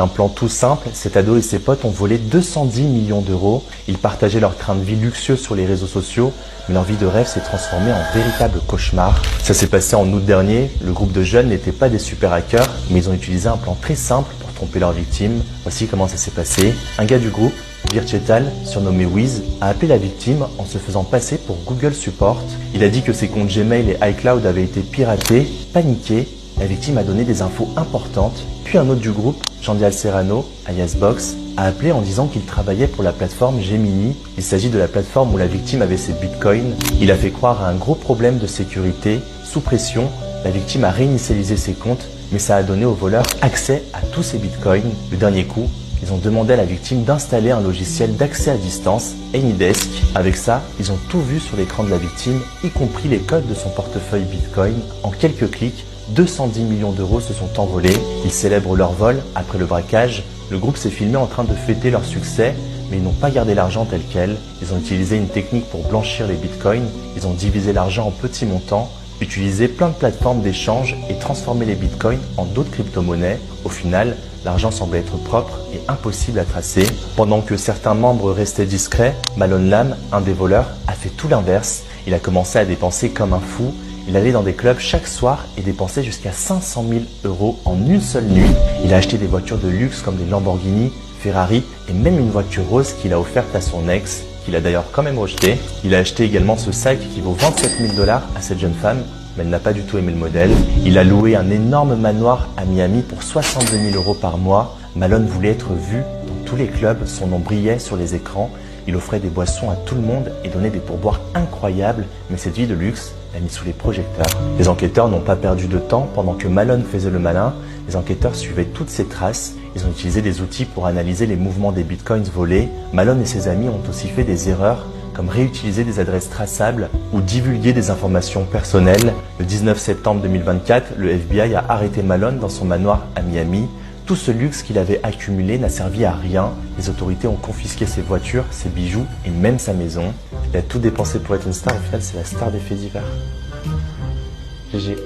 un plan tout simple, cet ado et ses potes ont volé 210 millions d'euros. Ils partageaient leur train de vie luxueux sur les réseaux sociaux, mais leur vie de rêve s'est transformée en véritable cauchemar. Ça s'est passé en août dernier. Le groupe de jeunes n'était pas des super hackers, mais ils ont utilisé un plan très simple pour tromper leurs victimes. Voici comment ça s'est passé. Un gars du groupe, Virchetal, surnommé Wiz, a appelé la victime en se faisant passer pour Google Support. Il a dit que ses comptes Gmail et iCloud avaient été piratés. Paniqué, la victime a donné des infos importantes. Puis un autre du groupe, Jandial Serrano, alias Box, a appelé en disant qu'il travaillait pour la plateforme Gemini. Il s'agit de la plateforme où la victime avait ses bitcoins. Il a fait croire à un gros problème de sécurité. Sous pression, la victime a réinitialisé ses comptes, mais ça a donné aux voleurs accès à tous ses bitcoins. Le dernier coup, ils ont demandé à la victime d'installer un logiciel d'accès à distance, AnyDesk. Avec ça, ils ont tout vu sur l'écran de la victime, y compris les codes de son portefeuille Bitcoin. En quelques clics, 210 millions d'euros se sont envolés. Ils célèbrent leur vol après le braquage. Le groupe s'est filmé en train de fêter leur succès, mais ils n'ont pas gardé l'argent tel quel. Ils ont utilisé une technique pour blanchir les bitcoins. Ils ont divisé l'argent en petits montants, utilisé plein de plateformes d'échange et transformé les bitcoins en d'autres crypto-monnaies. Au final, l'argent semblait être propre et impossible à tracer. Pendant que certains membres restaient discrets, Malone Lam, un des voleurs, a fait tout l'inverse. Il a commencé à dépenser comme un fou. Il allait dans des clubs chaque soir et dépensait jusqu'à 500 000 euros en une seule nuit. Il a acheté des voitures de luxe comme des Lamborghini, Ferrari et même une voiture rose qu'il a offerte à son ex, qu'il a d'ailleurs quand même rejeté. Il a acheté également ce sac qui vaut 27 000 $ à cette jeune femme, mais elle n'a pas du tout aimé le modèle. Il a loué un énorme manoir à Miami pour 62 000 euros par mois. Malone voulait être vu dans tous les clubs, son nom brillait sur les écrans. Il offrait des boissons à tout le monde et donnait des pourboires incroyables, mais cette vie de luxe l'a mis sous les projecteurs. Les enquêteurs n'ont pas perdu de temps. Pendant que Malone faisait le malin, les enquêteurs suivaient toutes ses traces. Ils ont utilisé des outils pour analyser les mouvements des bitcoins volés. Malone et ses amis ont aussi fait des erreurs, comme réutiliser des adresses traçables ou divulguer des informations personnelles. Le 19 septembre 2024, le FBI a arrêté Malone dans son manoir à Miami. Tout ce luxe qu'il avait accumulé n'a servi à rien. Les autorités ont confisqué ses voitures, ses bijoux et même sa maison. Il a tout dépensé pour être une star. Au final, c'est la star des faits divers. GG.